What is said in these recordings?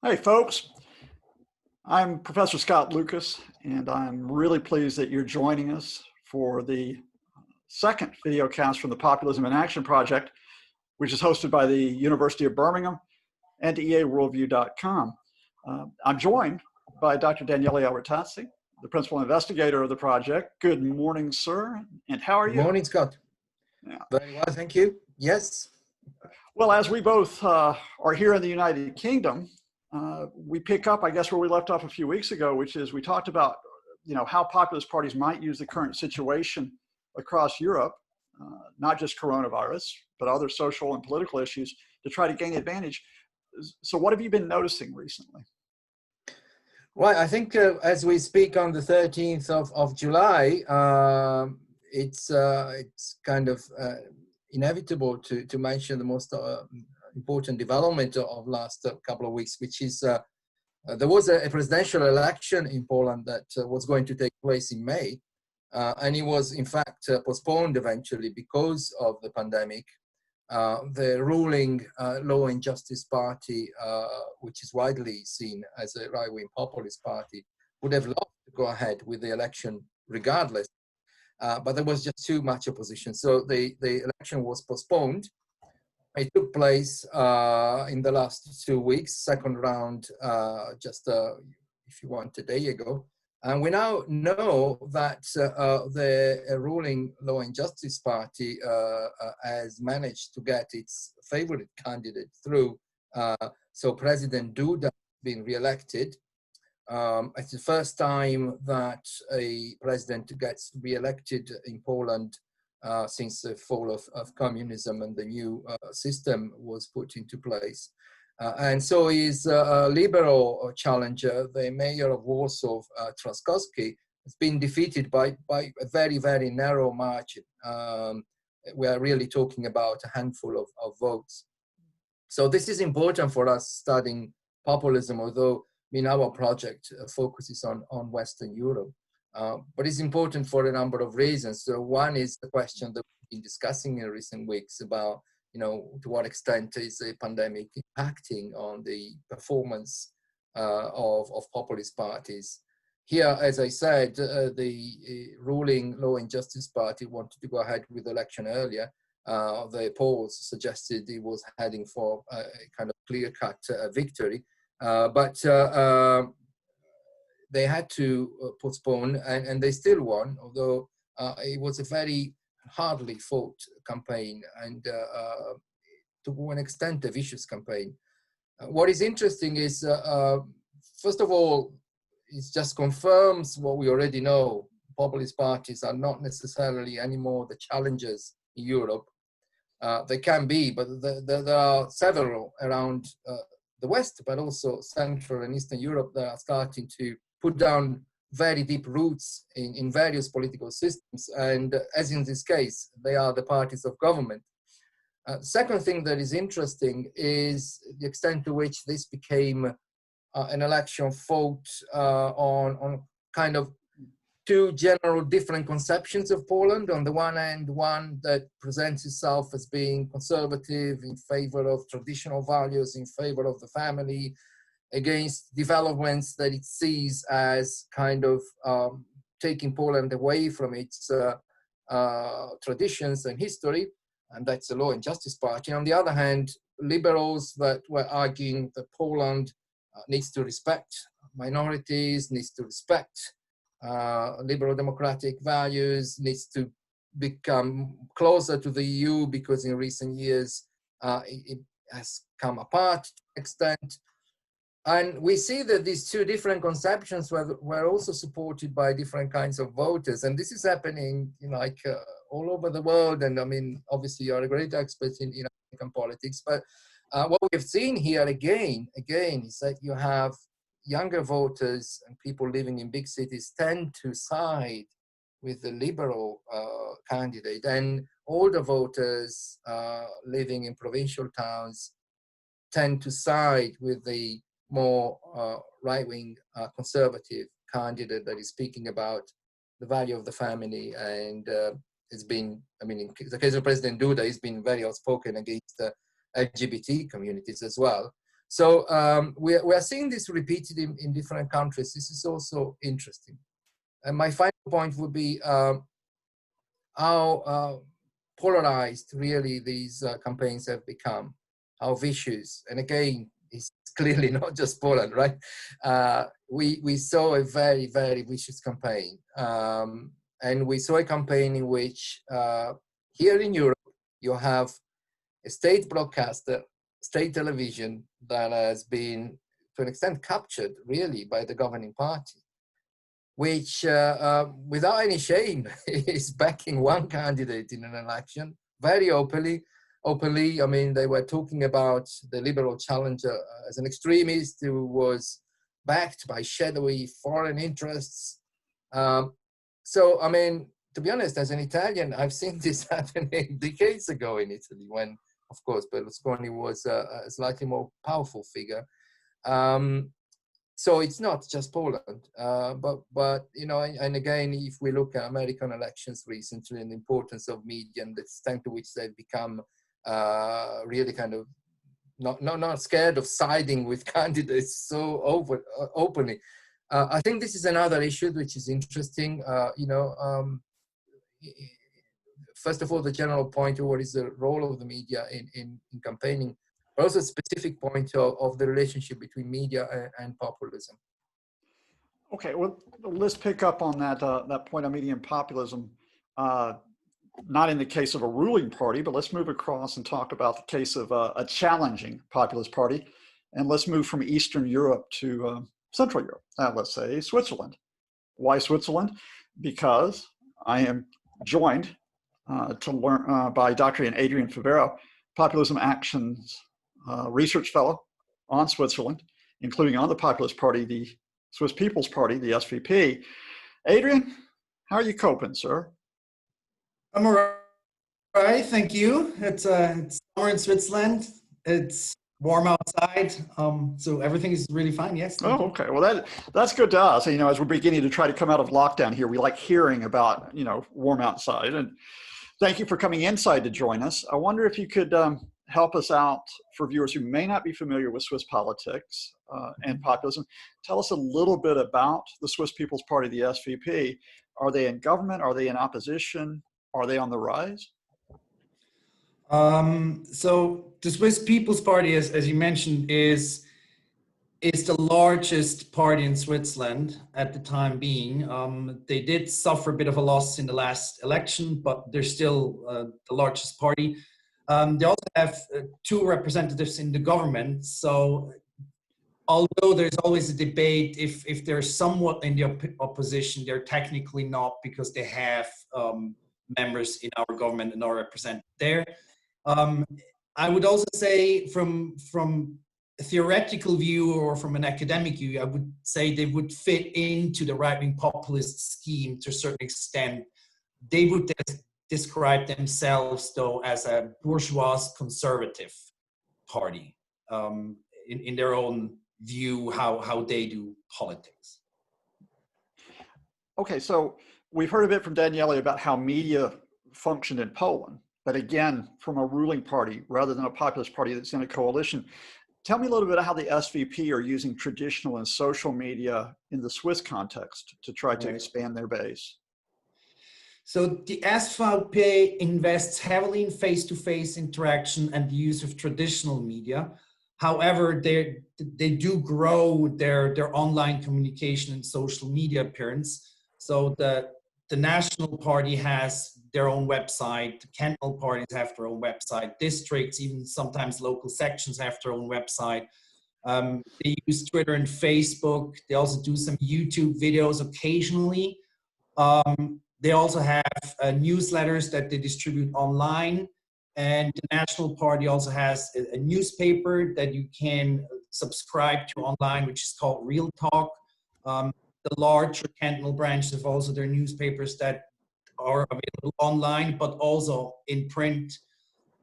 Hey folks, I'm Professor Scott Lucas, and I'm really pleased that you're joining us for the second video cast from the Populism in Action project, which is hosted by the University of Birmingham and EAWorldview.com. I'm joined by Dr. Daniele Albertazzi, the principal investigator of the project. Good morning, sir, and how are you? Good morning, Scott. Yeah. Very well, thank you. Yes. Well, as we both are here in the United Kingdom, we pick up, I guess, where we left off a few weeks ago, which is we talked about, how populist parties might use the current situation across Europe, not just coronavirus, but other social and political issues to try to gain advantage. So what have you been noticing recently? Right, I think as we speak on the 13th of July, it's kind of inevitable to mention the most important development of last couple of weeks, which is there was a presidential election in Poland that was going to take place in May, and it was in fact postponed eventually because of the pandemic. The ruling Law and Justice Party, which is widely seen as a right-wing populist party, would have loved to go ahead with the election regardless, but there was just too much opposition. So the election was postponed. It took place in the last 2 weeks, second round, if you want, a day ago. And we now know that the ruling Law and Justice Party has managed to get its favorite candidate through. So President Duda has been re-elected. It's the first time that a president gets re-elected in Poland since the fall of communism and the new system was put into place. And so his liberal challenger, the mayor of Warsaw, Trzaskowski, has been defeated by a very, very narrow margin. We are really talking about a handful of votes. So this is important for us studying populism, although our project focuses on Western Europe. But it's important for a number of reasons. So one is the question that we've been discussing in recent weeks about to what extent is the pandemic impacting on the performance of populist parties. Here, as I said, the ruling Law and Justice Party wanted to go ahead with the election earlier. The polls suggested it was heading for a kind of clear-cut victory, but they had to postpone, and they still won, although it was a very hardly fought campaign and to an extent a vicious campaign. What is interesting is, first of all, it just confirms what we already know. Populist parties are not necessarily anymore the challengers in Europe. They can be, but there are several around the West, but also Central and Eastern Europe that are starting to put down very deep roots in various political systems. And as in this case, they are the parties of government. Second thing that is interesting is the extent to which this became an election fought on kind of two general different conceptions of Poland. On the one hand, one that presents itself as being conservative, in favor of traditional values, in favor of the family, against developments that it sees as kind of taking Poland away from its traditions and history, and that's the Law and Justice Party. On the other hand, liberals that were arguing that Poland needs to respect minorities, needs to respect liberal democratic values, needs to become closer to the EU because in recent years it has come apart to an extent. And we see that these two different conceptions were also supported by different kinds of voters. And this is happening all over the world. And I mean, obviously you're a great expert in American politics, but what we've seen here again is that you have younger voters and people living in big cities tend to side with the liberal candidate, and older voters living in provincial towns tend to side with the more right-wing conservative candidate that is speaking about the value of the family. And it's been, in the case of President Duda, he's been very outspoken against LGBT communities as well. So we are seeing this repeated in different countries. This is also interesting. And my final point would be how polarized really these campaigns have become, how vicious. And again, it's clearly not just Poland, right? We saw a very, very vicious campaign. And we saw a campaign in which here in Europe, you have a state broadcaster, state television that has been, to an extent, captured really by the governing party, which without any shame is backing one candidate in an election very openly. I mean, they were talking about the liberal challenger as an extremist who was backed by shadowy foreign interests. So, I mean, to be honest, as an Italian, I've seen this happening decades ago in Italy when, of course, Berlusconi was a slightly more powerful figure. So it's not just Poland, but you know, and again, if we look at American elections recently and the importance of media and the extent to which they've become really kind of not scared of siding with candidates so openly, I think this is another issue which is interesting. You know, first of all, the general point of what is the role of the media in campaigning, but also a specific point of the relationship between media and populism. Okay, well, let's pick up on that that point on media and populism. Not in the case of a ruling party, but let's move across and talk about the case of a challenging populist party, and let's move from Eastern Europe to Central Europe. Let's say Switzerland. Why Switzerland? Because I am joined to learn by Dr. Adrian Favero, Populism Action's research fellow on Switzerland, including on the Populist Party, the Swiss People's Party, the SVP. Adrian, how are you coping, sir? I'm all right, thank you. It's summer in Switzerland. It's warm outside, so everything is really fine. Yes. Oh, okay. Well, that's good to us. You know, as we're beginning to try to come out of lockdown here, we like hearing about, you know, warm outside. And thank you for coming inside to join us. I wonder if you could help us out for viewers who may not be familiar with Swiss politics and populism. Tell us a little bit about the Swiss People's Party, the SVP. Are they in government? Are they in opposition? Are they on the rise? So the Swiss People's Party, as you mentioned, is the largest party in Switzerland at the time being. They did suffer a bit of a loss in the last election, but they're still the largest party. They also have two representatives in the government. So although there's always a debate if they're somewhat in the opposition, they're technically not, because they have members in our government and are represented there. I would also say from a theoretical view or from an academic view, I would say they would fit into the right-wing populist scheme to a certain extent. They would describe themselves, though, as a bourgeois conservative party in their own view, how they do politics. Okay, so we've heard a bit from Daniele about how media functioned in Poland, but again, from a ruling party rather than a populist party that's in a coalition. Tell me a little bit how the SVP are using traditional and social media in the Swiss context to try to expand their base. So the SVP invests heavily in face-to-face interaction and the use of traditional media. However, they do grow their online communication and social media appearance. So the National Party has their own website, the cantonal parties have their own website, districts, even sometimes local sections have their own website. They use Twitter and Facebook. They also do some YouTube videos occasionally. They also have newsletters that they distribute online. And the National Party also has a newspaper that you can subscribe to online, which is called Real Talk. The larger cantonal branches have also their newspapers that are available online, but also in print.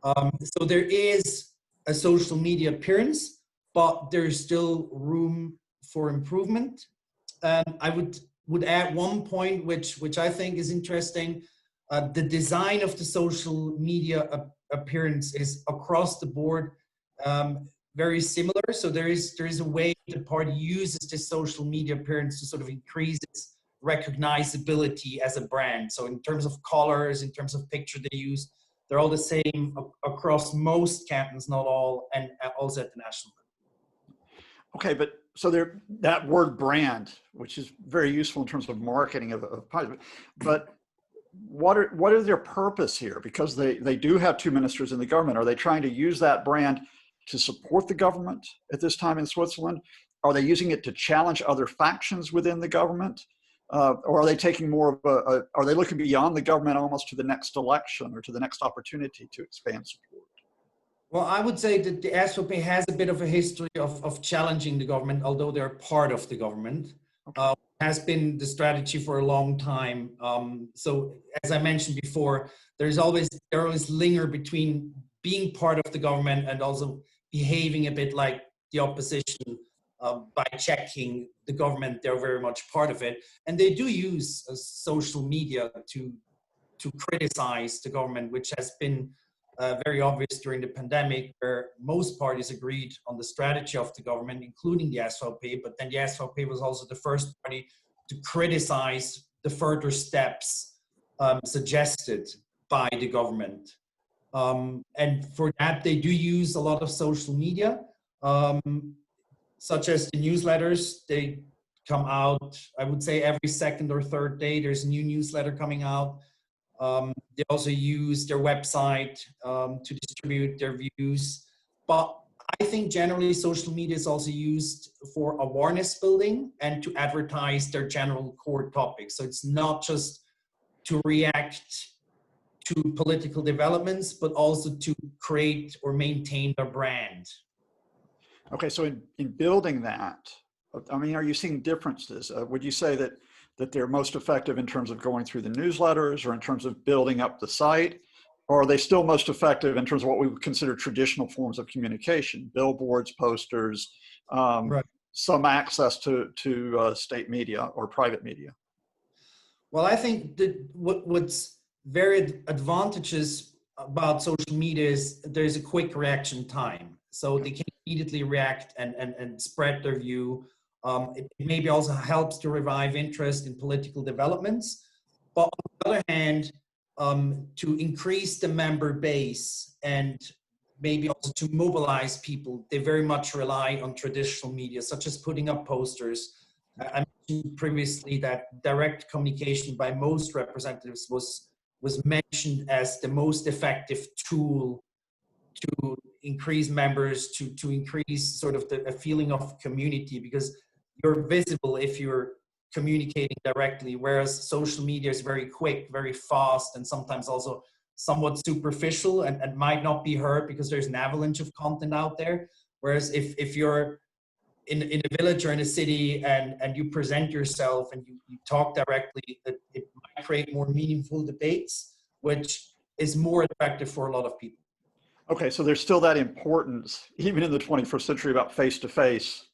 So there is a social media appearance, but there's still room for improvement. I would add one point, which I think is interesting. The design of the social media appearance is across the board very similar. So there is a way the party uses this social media appearance to sort of increase its recognizability as a brand. So in terms of colors, in terms of picture they use, they're all the same across most cantons, not all, and also at the national level. Okay, but so there, that word brand, which is very useful in terms of marketing of parties, but what are their purpose here? Because they do have two ministers in the government. Are they trying to use that brand to support the government at this time in Switzerland? Are they using it to challenge other factions within the government? Or are they taking more of are they looking beyond the government almost to the next election or to the next opportunity to expand support? Well, I would say that the SVP has a bit of a history of challenging the government, although they're part of the government. Okay. Has been the strategy for a long time. So as I mentioned before, they always linger between being part of the government and also behaving a bit like the opposition by checking the government. They're very much part of it. And they do use social media to criticize the government, which has been very obvious during the pandemic, where most parties agreed on the strategy of the government, including the SVP, but then the SVP was also the first party to criticize the further steps suggested by the government. And for that, they do use a lot of social media, such as the newsletters. They come out, I would say, every second or third day, there's a new newsletter coming out. They also use their website to distribute their views. But I think generally social media is also used for awareness building and to advertise their general core topics. So it's not just to react to political developments, but also to create or maintain their brand. Okay, so in building that, I mean, are you seeing differences? Would you say that they're most effective in terms of going through the newsletters or in terms of building up the site? Or are they still most effective in terms of what we would consider traditional forms of communication, billboards, posters, Right. some access to state media or private media? Well, I think that what's very advantageous about social media is there's a quick reaction time. So they can immediately react and spread their view. It maybe also helps to revive interest in political developments. But on the other hand, to increase the member base and maybe also to mobilize people, they very much rely on traditional media, such as putting up posters. I mentioned previously that direct communication by most representatives was mentioned as the most effective tool to increase members, to increase sort of a feeling of community, because you're visible if you're communicating directly, whereas social media is very quick, very fast, and sometimes also somewhat superficial and might not be heard because there's an avalanche of content out there. Whereas if you're in a village or in a city and you present yourself and you talk directly, it might create more meaningful debates, which is more attractive for a lot of people. Okay, so there's still that importance, even in the 21st century, about face-to-face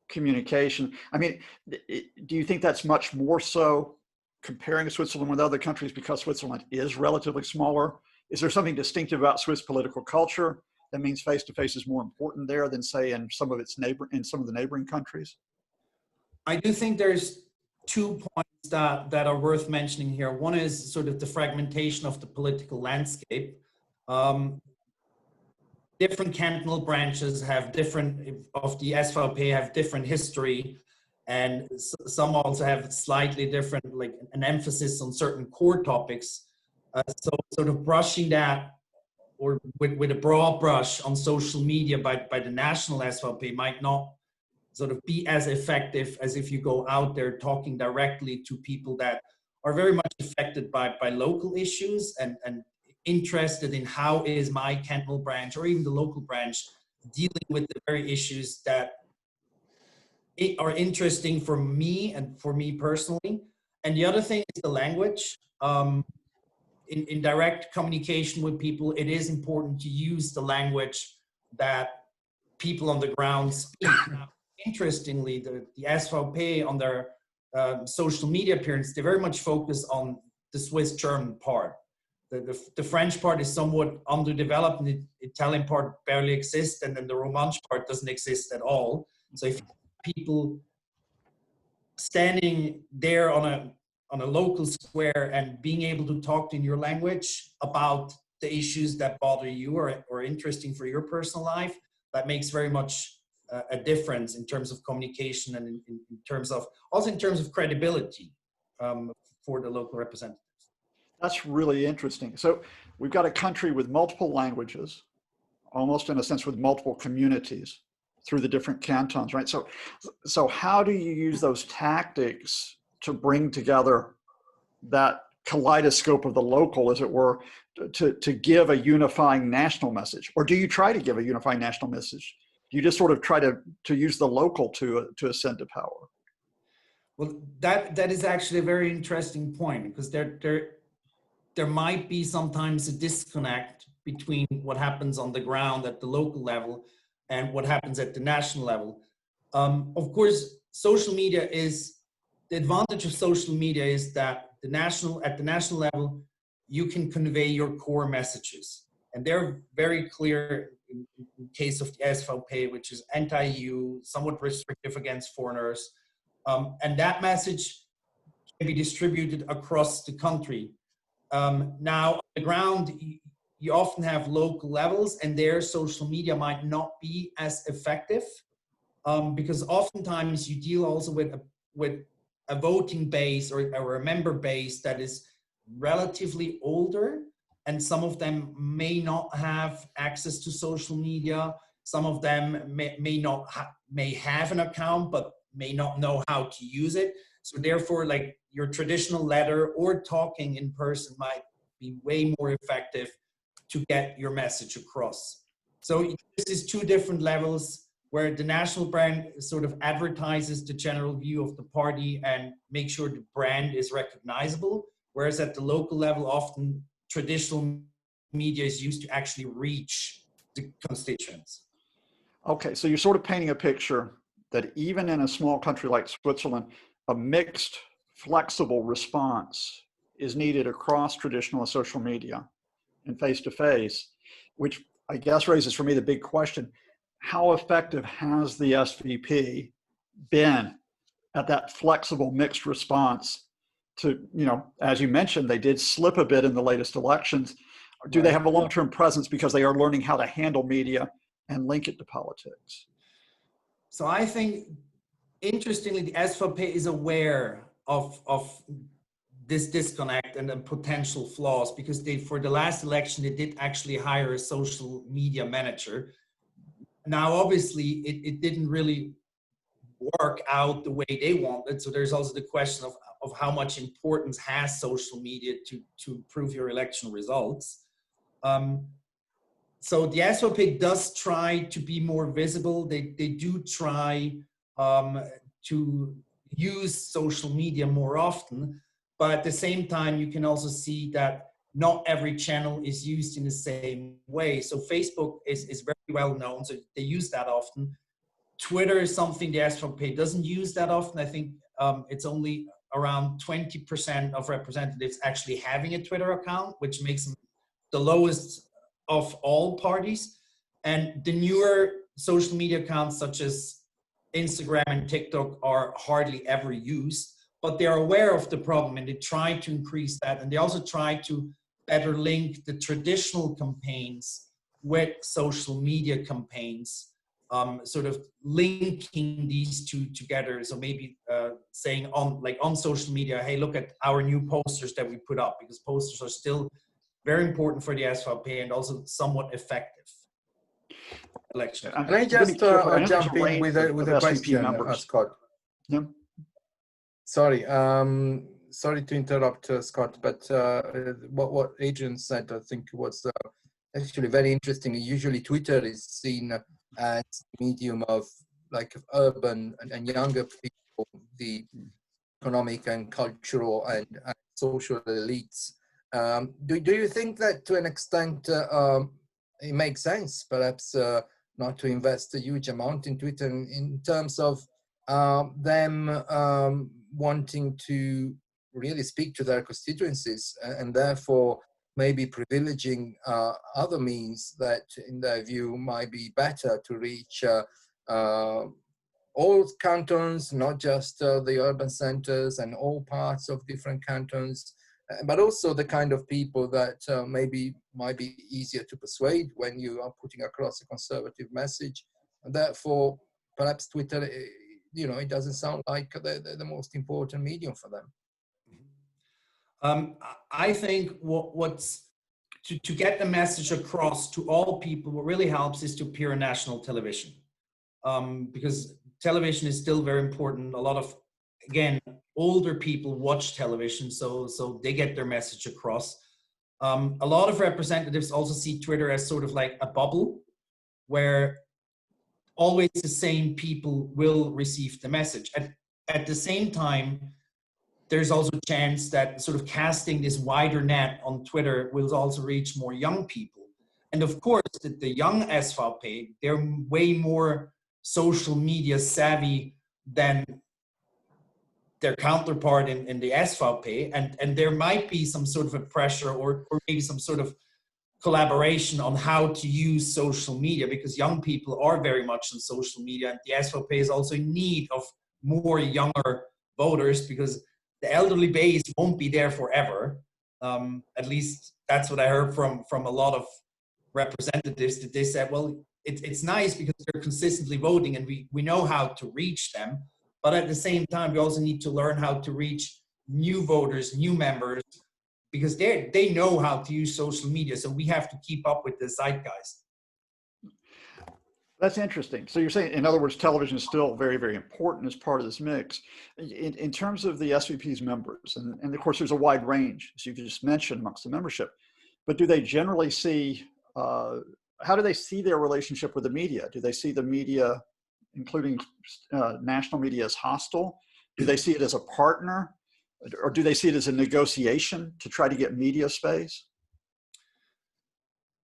communication. I mean, do you think that's much more so comparing Switzerland with other countries because Switzerland is relatively smaller? Is there something distinctive about Swiss political culture that means face-to-face is more important there than, say, in some of the neighboring countries? I do think there's 2 points that are worth mentioning here. One is sort of the fragmentation of the political landscape. Different cantonal branches have different, of the SVP have different history, and some also have slightly different, like an emphasis on certain core topics. So sort of brushing that, or with a broad brush on social media by the national SVP might not sort of be as effective as if you go out there talking directly to people that are very much affected by local issues and interested in how is my cantonal branch or even the local branch dealing with the very issues that are interesting for me and for me personally. And the other thing is the language. In direct communication with people, it is important to use the language that people on the ground speak. Now, interestingly, the SVP on their social media appearance, they very much focus on the Swiss German part. the French part is somewhat underdeveloped, and the Italian part barely exists, and then the Romansh part doesn't exist at all. So if people standing there on a local square and being able to talk in your language about the issues that bother you or interesting for your personal life, that makes very much a difference in terms of communication and in terms of, also in terms of credibility for the local representatives. That's really interesting. So we've got a country with multiple languages, almost in a sense with multiple communities through the different cantons, right? So how do you use those tactics to bring together that kaleidoscope of the local, as it were, to give a unifying national message? Or do you try to give a unifying national message? Do you just sort of try to use the local to ascend to power? Well, that is actually a very interesting point, because there might be sometimes a disconnect between what happens on the ground at the local level and what happens at the national level. Of course, social media the advantage of social media is that at the national level, you can convey your core messages. And they're very clear in case of the SVP, which is anti-EU, somewhat restrictive against foreigners. And that message can be distributed across the country. Now, on the ground, you often have local levels, and their social media might not be as effective because oftentimes you deal also with a voting base or a member base that is relatively older, and some of them may not have access to social media. Some of them may have an account, but may not know how to use it. So therefore, like, your traditional letter or talking in person might be way more effective to get your message across. So this is two different levels, where the national brand sort of advertises the general view of the party and make sure the brand is recognizable. Whereas at the local level, often traditional media is used to actually reach the constituents. Okay, so you're sort of painting a picture that even in a small country like Switzerland, a mixed, flexible response is needed across traditional and social media and face-to-face, which I guess raises for me the big question: how effective has the SVP been at that flexible mixed response to, as you mentioned, they did slip a bit in the latest elections. Do they have a long-term presence because they are learning how to handle media and link it to politics? So I think, interestingly, the SVP is aware of this disconnect and the potential flaws, because for the last election, they did actually hire a social media manager. Now, obviously, it didn't really work out the way they wanted. So there's also the question of how much importance has social media to improve your election results. So the SVP does try to be more visible. They do try to use social media more often, but at the same time, you can also see that not every channel is used in the same way. So Facebook is very well known, so they use that often. Twitter is something the SVP doesn't use that often. I think it's only around 20% of representatives actually having a Twitter account, which makes them the lowest of all parties. And the newer social media accounts such as Instagram and TikTok are hardly ever used, but they're aware of the problem and they try to increase that. And they also try to better link the traditional campaigns with social media campaigns, sort of linking these two together. So maybe saying on social media, hey, look at our new posters that we put up, because posters are still very important for the SVP and also somewhat effective. Election. Can I just jump in with a question, Scott? Yeah. Sorry, sorry to interrupt, Scott, but what Adrian said, I think, was actually very interesting. Usually Twitter is seen as a medium of like urban and younger people, the economic and cultural and social elites. Do you think that to an extent it makes sense, perhaps, not to invest a huge amount in Twitter in terms of them wanting to really speak to their constituencies and therefore maybe privileging other means that, in their view, might be better to reach all cantons, not just the urban centers and all parts of different cantons, but also the kind of people that maybe might be easier to persuade when you are putting across a conservative message. And therefore, perhaps Twitter, you know, it doesn't sound like the most important medium for them. I think what's to get the message across to all people, what really helps is to appear on national television, because television is still very important. A lot of, again, older people watch television, so they get their message across. A lot of representatives also see Twitter as sort of like a bubble where always the same people will receive the message. At the same time, there's also a chance that sort of casting this wider net on Twitter will also reach more young people. And of course, the young SVP, they're way more social media savvy than their counterpart in the SVP, and there might be some sort of a pressure or maybe some sort of collaboration on how to use social media, because young people are very much on social media, and the SVP is also in need of more younger voters because the elderly base won't be there forever. At least that's what I heard from a lot of representatives, that they said, well, it's nice because they're consistently voting and we know how to reach them. But at the same time, we also need to learn how to reach new voters, new members, because they know how to use social media. So we have to keep up with the zeitgeist. That's interesting. So you're saying, in other words, television is still very, very important as part of this mix. In terms of the SVP's members, and of course there's a wide range, as you just mentioned, amongst the membership, but do they generally see, how do they see their relationship with the media? Do they see the media, including national media, as hostile? Do they see it as a partner? Or do they see it as a negotiation to try to get media space?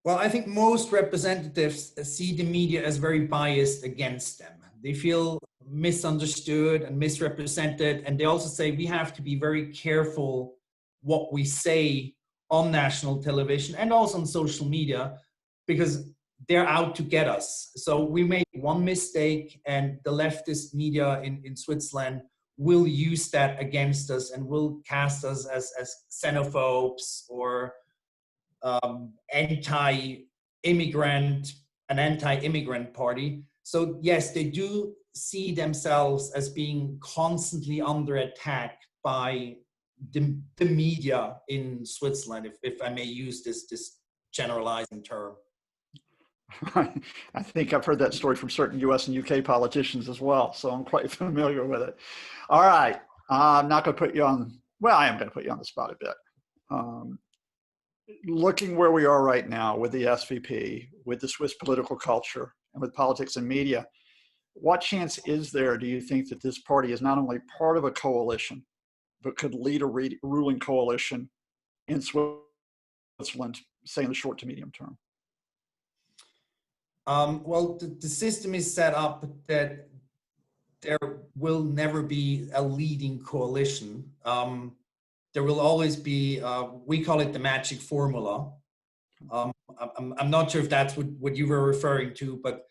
Well, I think most representatives see the media as very biased against them. They feel misunderstood and misrepresented. And they also say we have to be very careful what we say on national television and also on social media, because they're out to get us. So we made one mistake and the leftist media in Switzerland will use that against us and will cast us as xenophobes or anti-immigrant, an anti-immigrant party. So yes, they do see themselves as being constantly under attack by the media in Switzerland, if I may use this generalizing term. I think I've heard that story from certain US and UK politicians as well, so I'm quite familiar with it. All right, I'm not going to put you on, well, I am going to put you on the spot a bit. Looking where we are right now with the SVP, with the Swiss political culture, and with politics and media, what chance is there, do you think, that this party is not only part of a coalition, but could lead a ruling coalition in Switzerland, say in the short to medium term? Well, the system is set up that there will never be a leading coalition. There will always be, we call it the magic formula. I'm not sure if that's what you were referring to, but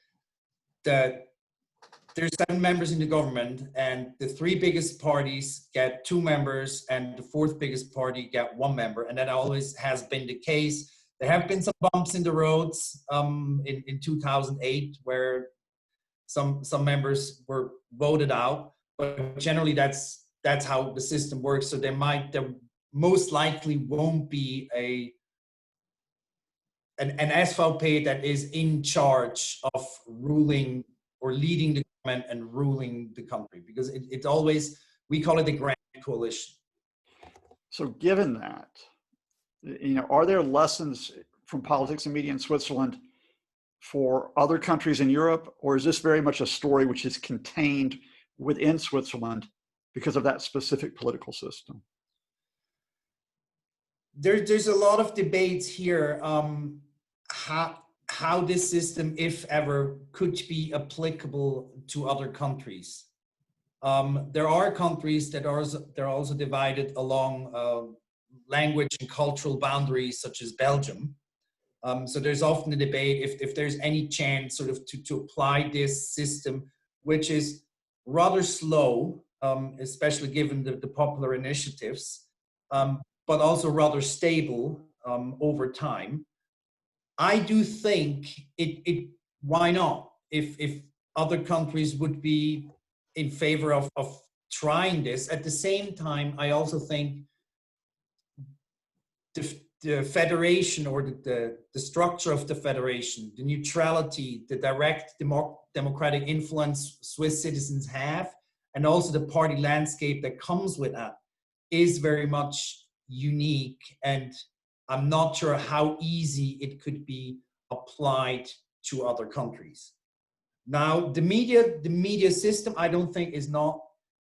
there's 7 members in the government, and the 3 biggest parties get 2 members, and the 4th biggest party get 1 member, and that always has been the case. There have been some bumps in the roads in 2008 where some members were voted out, but generally that's how the system works. So there most likely won't be an SVP that is in charge of ruling or leading the government and ruling the country, because it's always, we call it the grand coalition. So given that, you know, are there lessons from politics and media in Switzerland for other countries in Europe, or is this very much a story which is contained within Switzerland because of that specific political system? There's a lot of debates here how this system, if ever, could be applicable to other countries. There are countries that are also divided along language and cultural boundaries such as Belgium. So there's often a debate if there's any chance sort of to apply this system, which is rather slow, especially given the popular initiatives, but also rather stable over time. I do think why not? If other countries would be in favor of trying this. At the same time, I also think the federation, or the structure of the federation, the neutrality, the direct democratic influence Swiss citizens have, and also the party landscape that comes with that, is very much unique. And I'm not sure how easy it could be applied to other countries. Now, the media system, I don't think is not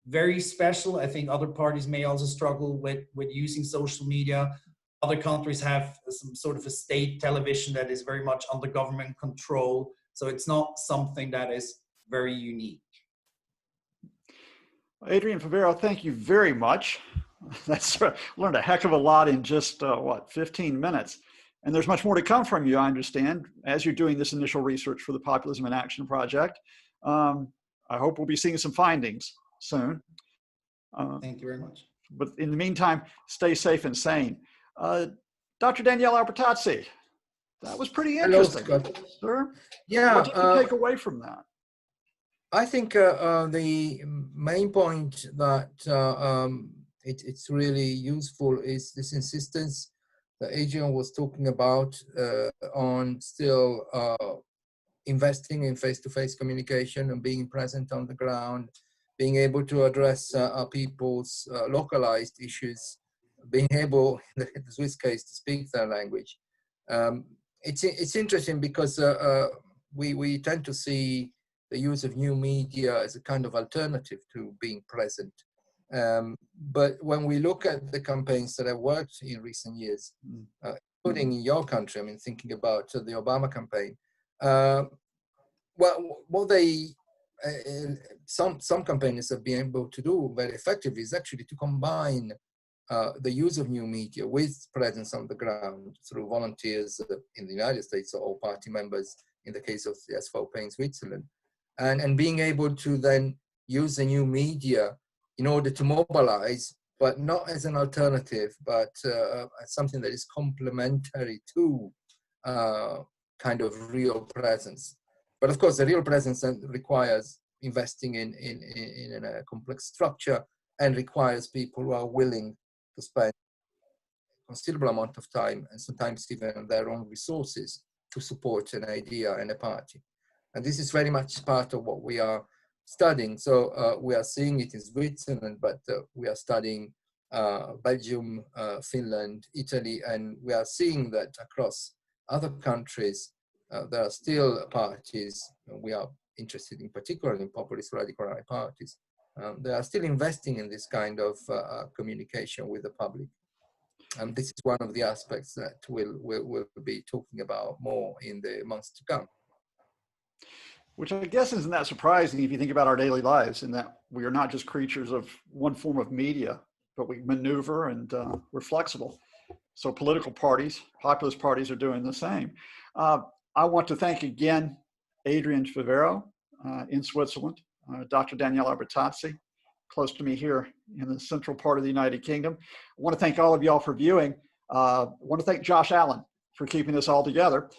very special. I think other parties may also struggle with using social media. Other countries have some sort of a state television that is very much under government control. So it's not something that is very unique. Adrian, Favero, thank you very much. That's learned a heck of a lot in just, 15 minutes. And there's much more to come from you, I understand, as you're doing this initial research for the Populism in Action project. I hope we'll be seeing some findings soon. Thank you very much. But in the meantime, stay safe and sane. Dr. Daniele Albertazzi, that was pretty interesting. Hello, Scott. Sir? Yeah. What did you take away from that? I think the main point that it's really useful is this insistence that Adrian was talking about on still investing in face-to-face communication and being present on the ground, being able to address people's localized issues, being able, in the Swiss case, to speak their language. It's interesting because we tend to see the use of new media as a kind of alternative to being present. But when we look at the campaigns that have worked in recent years, including in your country, I mean, thinking about the Obama campaign, what they, some campaigners have been able to do very effectively is actually to combine the use of new media with presence on the ground through volunteers in the United States or party members in the case of the SVP in Switzerland, and being able to then use the new media in order to mobilize, but not as an alternative, but as something that is complementary to kind of real presence. But of course, the real presence then requires investing in a complex structure and requires people who are willing to spend a considerable amount of time and sometimes even their own resources to support an idea and a party. And this is very much part of what we are studying. So we are seeing it in Switzerland, but we are studying Belgium, Finland, Italy, and we are seeing that across other countries, there are still parties, we are interested in particular in populist radical right parties, they are still investing in this kind of communication with the public. And this is one of the aspects that we'll be talking about more in the months to come. Which I guess isn't that surprising if you think about our daily lives, in that we are not just creatures of one form of media, but we maneuver and we're flexible. So political parties, populist parties are doing the same. I want to thank again Adrian Favero in Switzerland, Dr. Daniele Albertazzi, close to me here in the central part of the United Kingdom. I want to thank all of y'all for viewing. I want to thank Josh Allen for keeping this all together.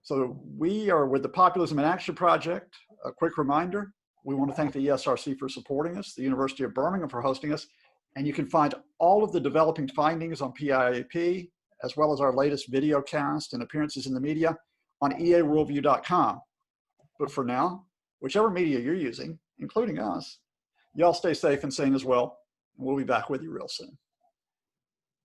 So we are with the Populism in Action project. A quick reminder, we want to thank the ESRC for supporting us, the University of Birmingham for hosting us, and you can find all of the developing findings on PIAP, as well as our latest video cast and appearances in the media on eaworldview.com. But for now, whichever media you're using, including us, y'all stay safe and sane as well, and we'll be back with you real soon.